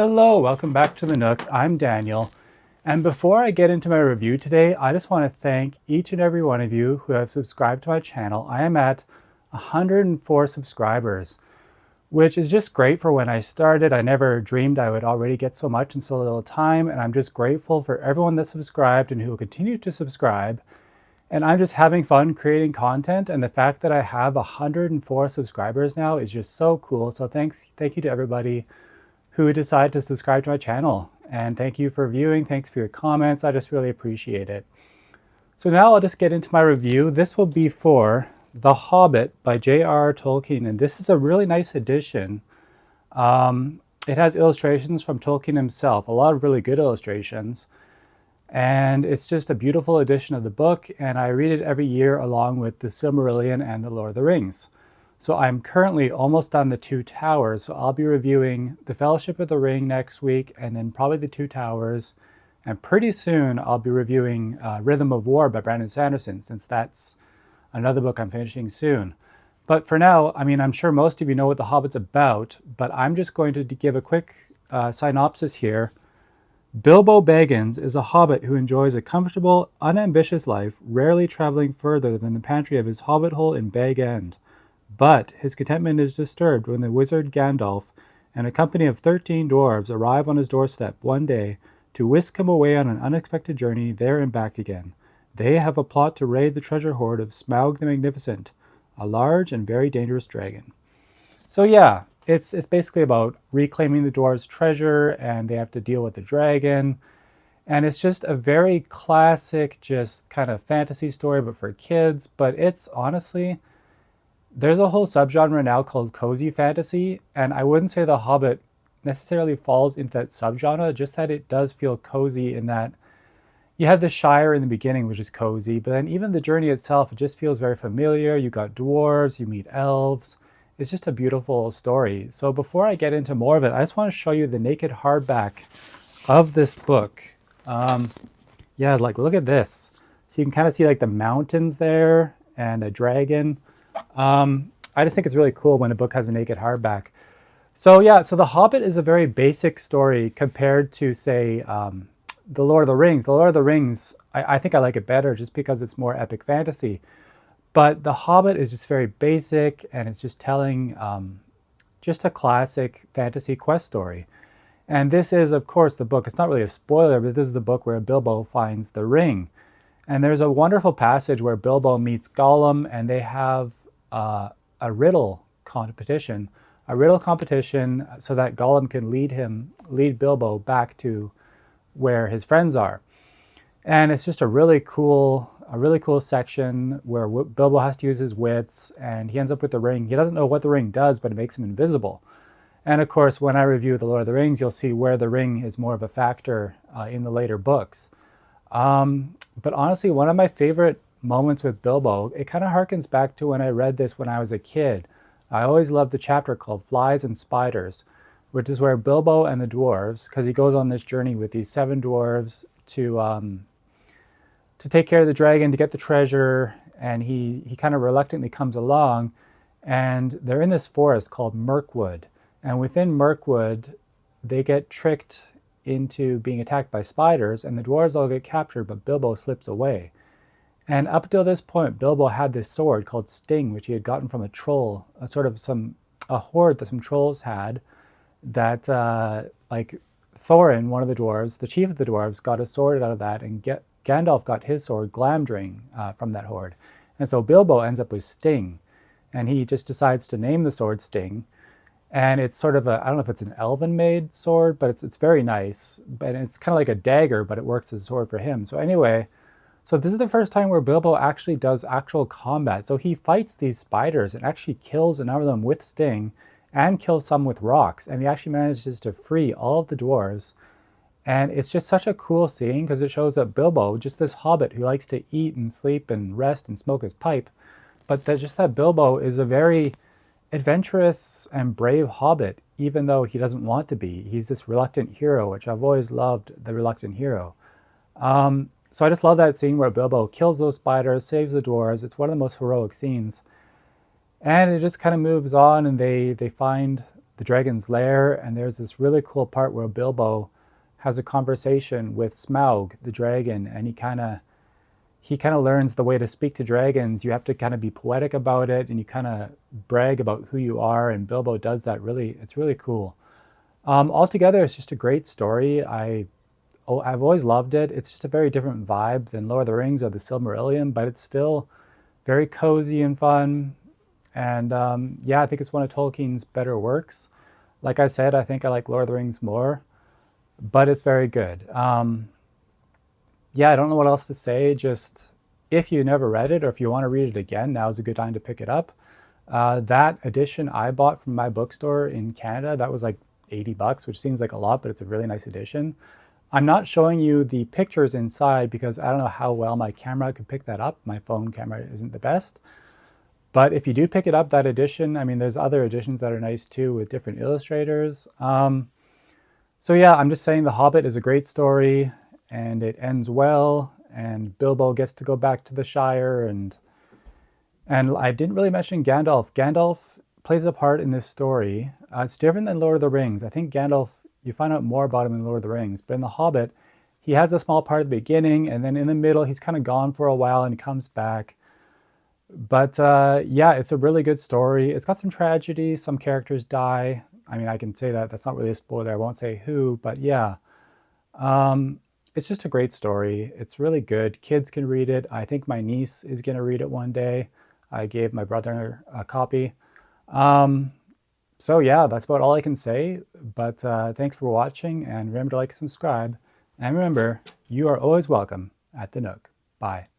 Hello, welcome back to the Nook. I'm Daniel. And before I get into my review today, I just want to thank each and every one of you who have subscribed to my channel. I am at 104 subscribers, which is just great for when I started. I never dreamed I would already get so much in so little time, and I'm just grateful for everyone that subscribed and who will continue to subscribe. And I'm just having fun creating content, and the fact that I have 104 subscribers now is just so cool. So thank you to everybody who decided to subscribe to my channel. And thank you for viewing. Thanks for your comments. I just really appreciate it. So now I'll just get into my review. This will be for The Hobbit by J.R.R. Tolkien. And this is a really nice edition. It has illustrations from Tolkien himself, a lot of really good illustrations. And it's just a beautiful edition of the book. And I read it every year along with The Silmarillion and The Lord of the Rings. So I'm currently almost on The Two Towers, so I'll be reviewing The Fellowship of the Ring next week, and then probably The Two Towers. And pretty soon I'll be reviewing Rhythm of War by Brandon Sanderson, since that's another book I'm finishing soon. But for now, I mean, I'm sure most of you know what The Hobbit's about, but I'm just going to give a quick synopsis here. Bilbo Baggins is a hobbit who enjoys a comfortable, unambitious life, rarely traveling further than the pantry of his hobbit hole in Bag End. But his contentment is disturbed when the wizard Gandalf and a company of 13 dwarves arrive on his doorstep one day to whisk him away on an unexpected journey there and back again. They have a plot to raid the treasure hoard of Smaug the Magnificent, a large and very dangerous dragon. So yeah, it's basically about reclaiming the dwarves' treasure, and they have to deal with the dragon. And it's just a very classic, just kind of fantasy story, but for kids. But it's honestly, there's a whole subgenre now called cozy fantasy, and I wouldn't say The Hobbit necessarily falls into that subgenre, just that it does feel cozy in that you have the Shire in the beginning, which is cozy, but then even the journey itself, it just feels very familiar. You got dwarves, you meet elves. It's just a beautiful story. So before I get into more of it, I just want to show you the naked hardback of this book. Yeah, like look at this. So you can kind of see like the mountains there and a dragon. I just think it's really cool when a book has a naked hardback. So yeah, so The Hobbit is a very basic story compared to, say, The Lord of the Rings. The Lord of the Rings, I think I like it better just because it's more epic fantasy. But The Hobbit is just very basic, and it's just telling just a classic fantasy quest story. And this is, of course, the book. It's not really a spoiler, but this is the book where Bilbo finds the ring. And there's a wonderful passage where Bilbo meets Gollum, and they have a riddle competition. A riddle competition so that Gollum can lead Bilbo back to where his friends are. And it's just a really cool section where Bilbo has to use his wits, and he ends up with the ring. He doesn't know what the ring does, but it makes him invisible. And of course, when I review The Lord of the Rings, you'll see where the ring is more of a factor in the later books. But honestly, one of my favorite moments with Bilbo, it kind of harkens back to when I read this when I was a kid. I always loved the chapter called Flies and Spiders, which is where Bilbo and the dwarves, because he goes on this journey with these 7 dwarves to take care of the dragon, to get the treasure, and he kind of reluctantly comes along, and they're in this forest called Mirkwood. And within Mirkwood, they get tricked into being attacked by spiders, and the dwarves all get captured, but Bilbo slips away. And up until this point, Bilbo had this sword called Sting, which he had gotten from a troll, a hoard that some trolls had, that like Thorin, one of the dwarves, the chief of the dwarves, got a sword out of that, and Gandalf got his sword, Glamdring, from that hoard. And so Bilbo ends up with Sting, and he just decides to name the sword Sting. And it's sort of I don't know if it's an elven-made sword, but it's very nice. And it's kind of like a dagger, but it works as a sword for him. So anyway, so this is the first time where Bilbo actually does actual combat. So he fights these spiders and actually kills a number of them with Sting and kills some with rocks. And he actually manages to free all of the dwarves. And it's just such a cool scene because it shows that Bilbo, just this hobbit who likes to eat and sleep and rest and smoke his pipe, but that Bilbo is a very adventurous and brave hobbit, even though he doesn't want to be. He's this reluctant hero, which I've always loved, the reluctant hero. So I just love that scene where Bilbo kills those spiders, saves the dwarves. It's one of the most heroic scenes. And it just kind of moves on, and they find the dragon's lair, and there's this really cool part where Bilbo has a conversation with Smaug, the dragon, and he kind of learns the way to speak to dragons. You have to kind of be poetic about it, and you kind of brag about who you are, and Bilbo does that. Really, it's really cool. Altogether, it's just a great story. I've always loved it. It's just a very different vibe than Lord of the Rings or the Silmarillion, but it's still very cozy and fun. And yeah, I think it's one of Tolkien's better works. Like I said, I think I like Lord of the Rings more, but it's very good. Yeah, I don't know what else to say. Just if you never read it or if you want to read it again, now's a good time to pick it up. That edition I bought from my bookstore in Canada, that was like $80, which seems like a lot, but it's a really nice edition. I'm not showing you the pictures inside because I don't know how well my camera could pick that up. My phone camera isn't the best. But if you do pick it up, that edition, I mean, there's other editions that are nice too with different illustrators. So yeah, I'm just saying The Hobbit is a great story and it ends well, and Bilbo gets to go back to the Shire, and I didn't really mention Gandalf. Gandalf plays a part in this story. It's different than Lord of the Rings. I think Gandalf, you find out more about him in Lord of the Rings, but in The Hobbit, he has a small part at the beginning, and then in the middle, he's kind of gone for a while and he comes back. But yeah, it's a really good story. It's got some tragedy. Some characters die. I mean, I can say that. That's not really a spoiler. I won't say who, but yeah. It's just a great story. It's really good. Kids can read it. I think my niece is going to read it one day. I gave my brother a copy. So yeah, that's about all I can say. But thanks for watching, and remember to like and subscribe. And remember, you are always welcome at the Nook. Bye.